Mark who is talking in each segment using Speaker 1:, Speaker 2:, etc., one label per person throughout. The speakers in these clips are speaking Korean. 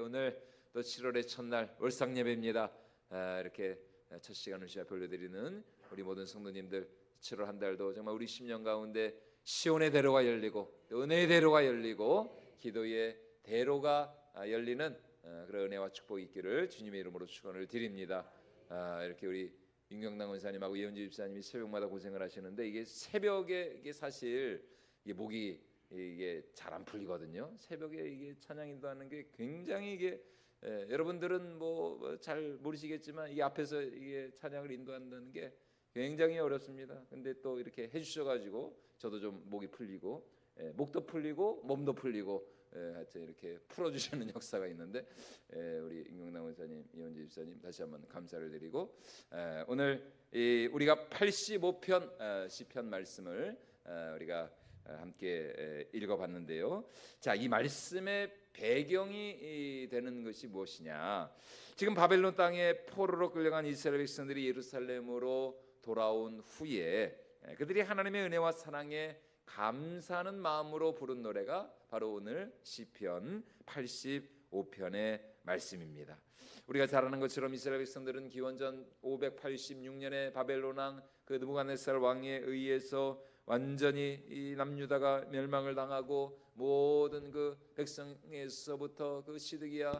Speaker 1: 오늘 또 7월의 첫날 월상 예배입니다. 이렇게 첫 시간을 시작 올려드리는 우리 모든 성도님들, 7월 한 달도 정말 우리 심령 가운데 시온의 대로가 열리고 또 은혜의 대로가 열리고 기도의 대로가 열리는 그런 은혜와 축복이 있기를 주님의 이름으로 축원을 드립니다. 이렇게 우리 윤경남 원사님하고 이현주 집사님이 새벽마다 고생을 하시는데 이게 새벽에 이게 사실 이게 목이 이게 잘 안 풀리거든요. 새벽에 이게 찬양 인도하는 게 굉장히 이게 여러분들은 뭐 잘 모르시겠지만 이 앞에서 이게 찬양을 인도한다는 게 굉장히 어렵습니다. 근데 또 이렇게 해주셔가지고 저도 좀 목이 풀리고 목도 풀리고 몸도 풀리고 하여튼 이렇게 풀어주시는 역사가 있는데 우리 임경남 원사님, 이현주 집사님 다시 한번 감사를 드리고 오늘 우리가 85편 시편 말씀을 우리가 함께 읽어봤는데요. 자, 이 말씀의 배경이 되는 것이 무엇이냐? 지금 바벨론 땅에 포로로 끌려간 이스라엘 백성들이 예루살렘으로 돌아온 후에 그들이 하나님의 은혜와 사랑에 감사하는 마음으로 부른 노래가 바로 오늘 시편 85편의 말씀입니다. 우리가 잘 아는 것처럼 이스라엘 백성들은 기원전 586년에 바벨론 왕 그 느부갓네살 왕에 의해서 완전히 이 남유다가 멸망을 당하고 모든 그 백성에서부터 그 시드기야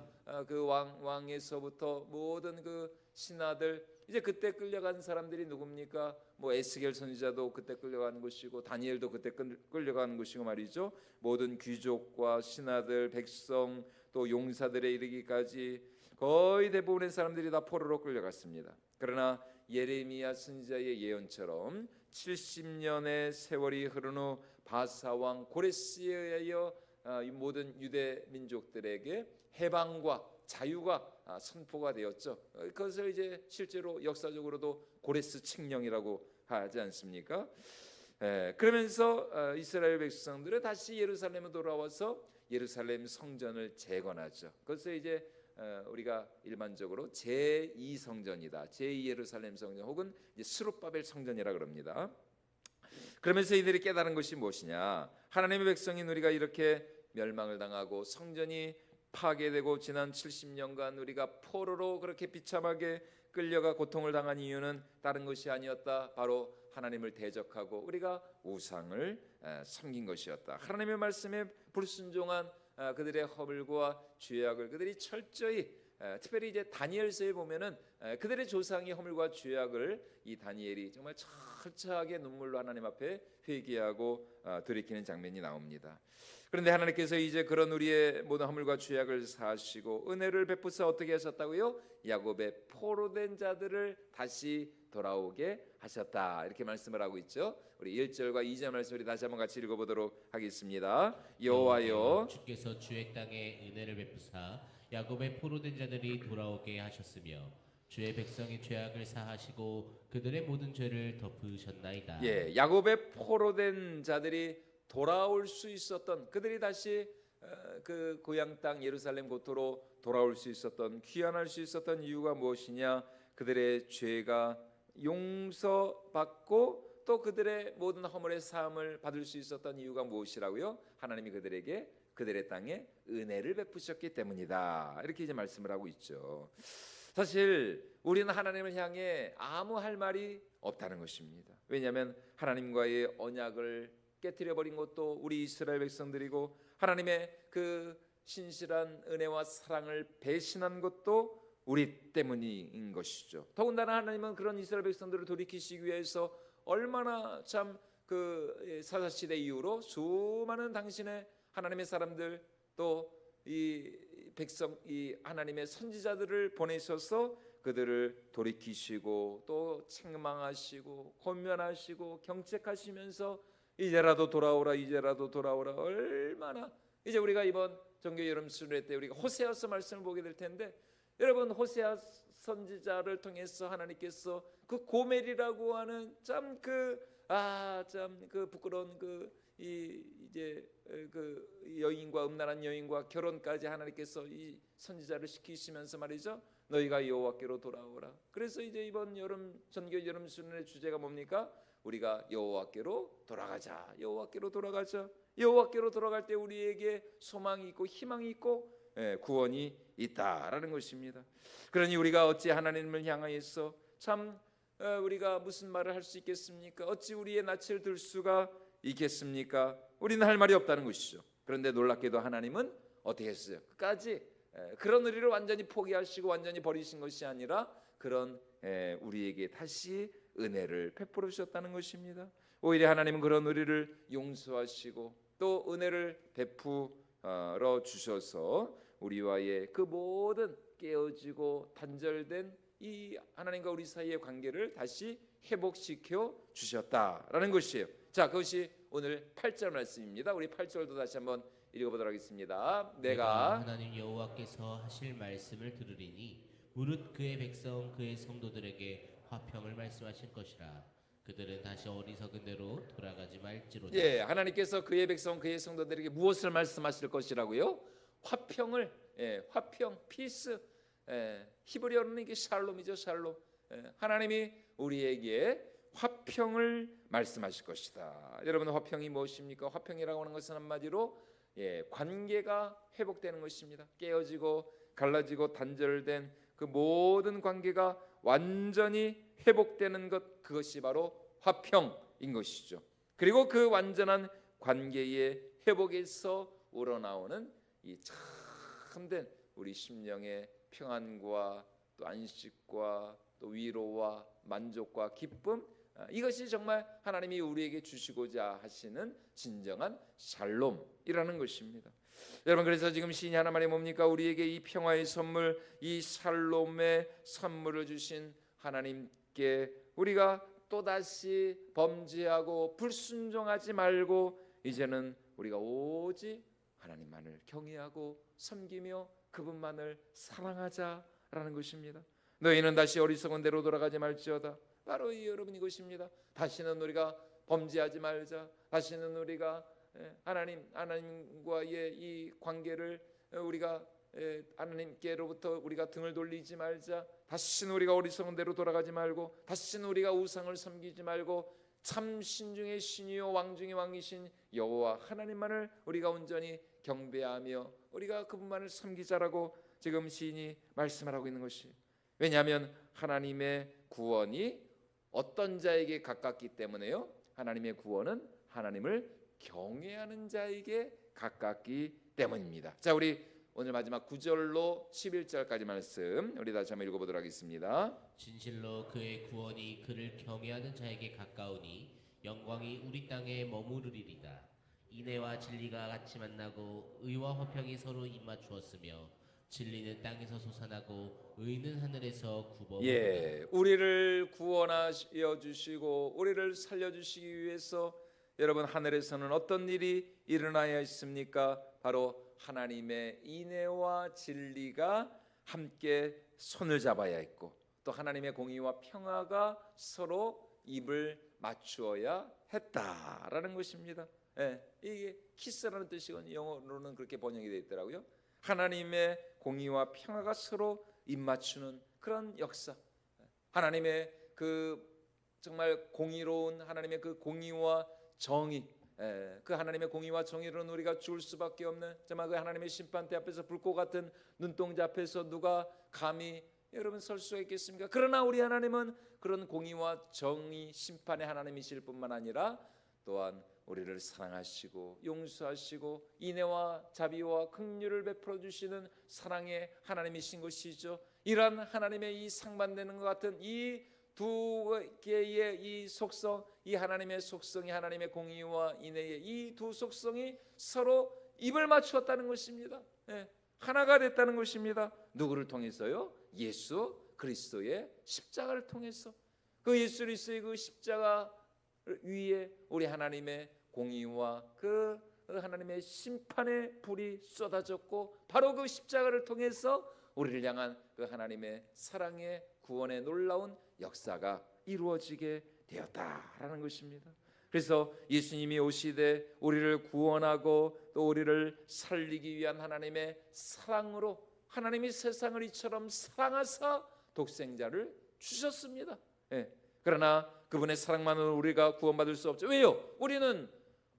Speaker 1: 그 왕에서부터 모든 그 신하들 이제 그때 끌려간 사람들이 누굽니까? 뭐 에스겔 선지자도 그때 끌려간 것이고 다니엘도 그때 끌려간 것이고 말이죠. 모든 귀족과 신하들, 백성 또 용사들에 이르기까지 거의 대부분의 사람들이 다 포로로 끌려갔습니다. 그러나 예레미야 선지자의 예언처럼 70년의 세월이 흐른 후 바사 왕 고레스에 의하여 이 모든 유대 민족들에게 해방과 자유가 선포가 되었죠. 그것을 이제 실제로 역사적으로도 고레스 칙령이라고 하지 않습니까? 그러면서 이스라엘 백성들은 다시 예루살렘에 돌아와서 예루살렘 성전을 재건하죠. 그것을 이제 우리가 일반적으로 제2성전이다, 제2예루살렘 성전 혹은 이제 스룹바벨 성전이라 그럽니다. 그러면서 이들이 깨달은 것이 무엇이냐? 하나님의 백성인 우리가 이렇게 멸망을 당하고 성전이 파괴되고 지난 70년간 우리가 포로로 그렇게 비참하게 끌려가 고통을 당한 이유는 다른 것이 아니었다. 바로 하나님을 대적하고 우리가 우상을 섬긴 것이었다. 하나님의 말씀에 불순종한 그들의 허물과 죄악을 그들이 철저히 특별히 이제 다니엘서에 보면은 그들의 조상의 허물과 죄악을 이 다니엘이 정말 철저하게 눈물로 하나님 앞에 회개하고 돌이키는 장면이 나옵니다. 그런데 하나님께서 이제 그런 우리의 모든 허물과 죄악을 사하시고 은혜를 베푸사 어떻게 하셨다고요? 야곱의 포로된 자들을 다시 돌아오게 하셨다. 이렇게 말씀을 하고 있죠. 우리 1절과 2절 말씀을 다시 한번 같이 읽어보도록 하겠습니다. 여호와여
Speaker 2: 주께서 주의 땅에 은혜를 베푸사 야곱의 포로된 자들이 돌아오게 하셨으며 주의 백성의 죄악을 사하시고 그들의 모든 죄를 덮으셨나이다.
Speaker 1: 예, 야곱의 포로된 자들이 돌아올 수 있었던 그들이 다시 그 고향 땅 예루살렘 고토로 돌아올 수 있었던 귀환할 수 있었던 이유가 무엇이냐? 그들의 죄가 용서받고 또 그들의 모든 허물의 사함을 받을 수 있었던 이유가 무엇이라고요? 하나님이 그들에게 그들의 땅에 은혜를 베푸셨기 때문이다. 이렇게 이제 말씀을 하고 있죠. 사실 우리는 하나님을 향해 아무 할 말이 없다는 것입니다. 왜냐하면 하나님과의 언약을 깨뜨려 버린 것도 우리 이스라엘 백성들이고 하나님의 그 신실한 은혜와 사랑을 배신한 것도 우리 때문인 것이죠. 더군다나 하나님은 그런 이스라엘 백성들을 돌이키시기 위해서 얼마나 참 그 사사시대 이후로 수많은 당신의 하나님의 사람들 또 이 백성 이 하나님의 선지자들을 보내셔서 그들을 돌이키시고 또 책망하시고 권면하시고 경책하시면서 이제라도 돌아오라, 이제라도 돌아오라. 얼마나 이제 우리가 이번 정규 여름 순례 때 우리가 호세아서 말씀을 보게 될 텐데 여러분 호세아 선지자를 통해서 하나님께서 그 고멜이라고 하는 참 그 부끄러운 이제 그 여인과 음란한 여인과 결혼까지 하나님께서 이 선지자를 시키시면서 말이죠. 너희가 여호와께로 돌아오라. 그래서 이제 이번 여름 전교 여름 순례의 주제가 뭡니까? 우리가 여호와께로 돌아가자. 여호와께로 돌아가자. 여호와께로 돌아갈 때 우리에게 소망이 있고 희망이 있고 구원이 있다라는 것입니다. 그러니 우리가 어찌 하나님을 향하여서 참 우리가 무슨 말을 할 수 있겠습니까? 어찌 우리의 낯을 들 수가 있겠습니까? 우리는 할 말이 없다는 것이죠. 그런데 놀랍게도 하나님은 어떻게 했어요? 끝까지 그런 의리를 완전히 포기하시고 완전히 버리신 것이 아니라 그런 우리에게 다시 은혜를 베풀어 주셨다는 것입니다. 오히려 하나님은 그런 우리를 용서하시고 또 은혜를 베풀어 주셔서 우리와의 그 모든 깨어지고 단절된 이 하나님과 우리 사이의 관계를 다시 회복시켜 주셨다라는 것이에요. 자, 그것이 오늘 8절 말씀입니다. 우리 8절도 다시 한번 읽어보도록 하겠습니다.
Speaker 2: 내가 하나님 여호와께서 하실 말씀을 들으리니 무릇 그의 백성 그의 성도들에게 화평을 말씀하실 것이라. 그들은 다시 어리석은 대로 돌아가지 말지로다.
Speaker 1: 예, 하나님께서 그의 백성 그의 성도들에게 무엇을 말씀하실 것이라고요? 화평을, 화평, 피스. 히브리어로는 이게 샬롬이죠, 샬롬. 하나님이 우리에게 화평을 말씀하실 것이다. 여러분, 화평이 무엇입니까? 화평이라고 하는 것은 한마디로 관계가 회복되는 것입니다. 깨어지고 갈라지고 단절된 그 모든 관계가 완전히 회복되는 것, 그것이 바로 화평인 것이죠. 그리고 그 완전한 관계의 회복에서 우러나오는 이 참된 우리 심령의 평안과 또 안식과 또 위로와 만족과 기쁨, 이것이 정말 하나님이 우리에게 주시고자 하시는 진정한 샬롬이라는 것입니다. 여러분, 그래서 지금 시인이 하나 말이 뭡니까? 우리에게 이 평화의 선물, 이 샬롬의 선물을 주신 하나님께 우리가 또다시 범죄하고 불순종하지 말고 이제는 우리가 오직 하나님만을 경외하고 섬기며 그분만을 사랑하자라는 것입니다. 너희는 다시 어리석은 대로 돌아가지 말지어다. 바로 이 여러분 이것입니다. 다시는 우리가 범죄하지 말자. 다시는 우리가 하나님과의 이 관계를 우리가 하나님께로부터 우리가 등을 돌리지 말자. 다시는 우리가 어리석은 대로 돌아가지 말고 다시는 우리가 우상을 섬기지 말고 참 신중의 신이요 왕중의 왕이신 여호와 하나님만을 우리가 온전히 경배하며 우리가 그분만을 섬기자라고 지금 시인이 말씀을 하고 있는 것이. 왜냐하면 하나님의 구원이 어떤 자에게 가깝기 때문에요. 하나님의 구원은 하나님을 경외하는 자에게 가깝기 때문입니다. 자, 우리 오늘 마지막 9절로 11절까지 말씀 우리 다시 한번 읽어보도록 하겠습니다.
Speaker 2: 진실로 그의 구원이 그를 경외하는 자에게 가까우니 영광이 우리 땅에 머무르리이다. 인애와 진리가 같이 만나고 의와 화평이 서로 입맞추었으며 진리는 땅에서 솟아나고 의는 하늘에서 굽어오리라.
Speaker 1: 우리를 구원하여 주시고 우리를 살려 주시기 위해서 여러분, 하늘에서는 어떤 일이 일어나야 있습니까? 바로 하나님의 인애와 진리가 함께 손을 잡아야 했고 또 하나님의 공의와 평화가 서로 입을 맞추어야 했다라는 것입니다. 이게 키스라는 뜻이거든요. 영어로는 그렇게 번역이 되어 있더라고요. 하나님의 공의와 평화가 서로 입맞추는 그런 역사. 하나님의 그 정말 공의로운 하나님의 그 공의와 정의, 그 하나님의 공의와 정의로는 우리가 죽을 수밖에 없는 정말 그 하나님의 심판대 앞에서 불꽃 같은 눈동자 앞에서 누가 감히 여러분 설 수가 있겠습니까? 그러나 우리 하나님은 그런 공의와 정의 심판의 하나님이실 뿐만 아니라 또한 우리를 사랑하시고 용서하시고 인애와 자비와 긍휼을 베풀어 주시는 사랑의 하나님이신 것이죠. 이러한 하나님의 이 상반되는 것 같은 이 두 개의 이 속성, 이 하나님의 속성이 하나님의 공의와 인애의 이 두 속성이 서로 입을 맞추었다는 것입니다. 하나가 됐다는 것입니다. 누구를 통해서요? 예수 그리스도의 십자가를 통해서. 그 예수 그리스도의 그 십자가 위에 우리 하나님의 공의와 그 하나님의 심판의 불이 쏟아졌고 바로 그 십자가를 통해서 우리를 향한 그 하나님의 사랑의 구원의 놀라운 역사가 이루어지게 되었다라는 것입니다. 그래서 예수님이 오시되 우리를 구원하고 또 우리를 살리기 위한 하나님의 사랑으로 하나님이 세상을 이처럼 사랑하사 독생자를 주셨습니다. 그러나 그분의 사랑만으로 우리가 구원받을 수 없죠. 왜요? 우리는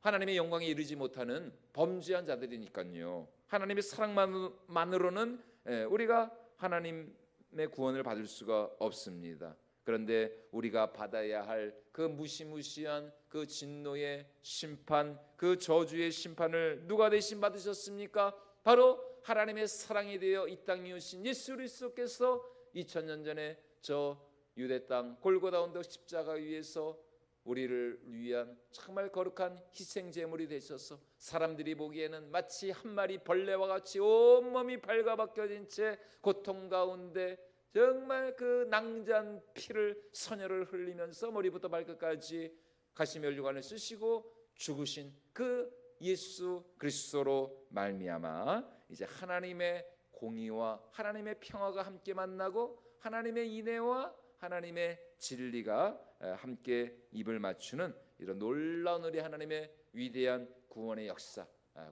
Speaker 1: 하나님의 영광에 이르지 못하는 범죄한 자들이니까요. 하나님의 사랑만으로는 우리가 하나님의 구원을 받을 수가 없습니다. 그런데 우리가 받아야 할 그 무시무시한 그 진노의 심판, 그 저주의 심판을 누가 대신 받으셨습니까? 바로 하나님의 사랑이 되어 이 땅에 오신 예수 그리스도께서 2000년 전에 저 유대 땅 골고다 언덕 십자가 위에서 우리를 위한 정말 거룩한 희생 제물이 되셔서 사람들이 보기에는 마치 한 마리 벌레와 같이 온몸이 발가벗겨진 채 고통 가운데 정말 그 낭자한 피를 선혈을 흘리면서 머리부터 발끝까지 가시면류관을 쓰시고 죽으신 그 예수 그리스도로 말미암아 이제 하나님의 공의와 하나님의 평화가 함께 만나고 하나님의 인애와 하나님의 진리가 함께 입을 맞추는 이런 놀라운 우리 하나님의 위대한 구원의 역사,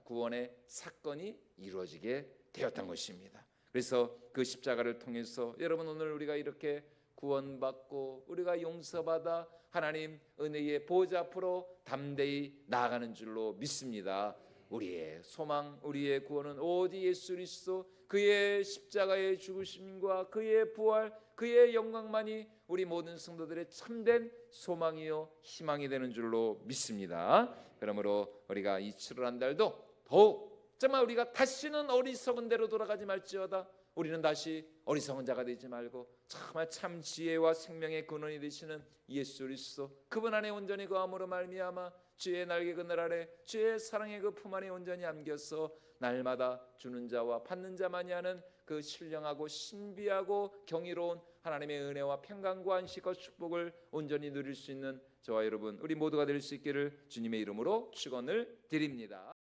Speaker 1: 구원의 사건이 이루어지게 되었던 것입니다. 그래서 그 십자가를 통해서 여러분 오늘 우리가 이렇게 구원받고 우리가 용서받아 하나님 은혜의 보좌 앞으로 담대히 나아가는 줄로 믿습니다. 우리의 소망, 우리의 구원은 오직 예수 그리스도 그의 십자가의 죽으심과 그의 부활, 그의 영광만이 우리 모든 성도들의 참된 소망이요 희망이 되는 줄로 믿습니다. 그러므로 우리가 이 7월 한 달도 더욱 정말 우리가 다시는 어리석은 대로 돌아가지 말지어다. 우리는 다시 어리석은 자가 되지 말고 정말 참 지혜와 생명의 근원이 되시는 예수 그리스도 그분 안에 온전히 거함으로 말미암아 주의 날개 그늘 아래 주의 사랑의 그 품 안에 온전히 안겨서 날마다 주는 자와 받는 자만이 하는 그 신령하고 신비하고 경이로운 하나님의 은혜와 평강과 안식과 축복을 온전히 누릴 수 있는 저와 여러분 우리 모두가 될 수 있기를 주님의 이름으로 축원을 드립니다.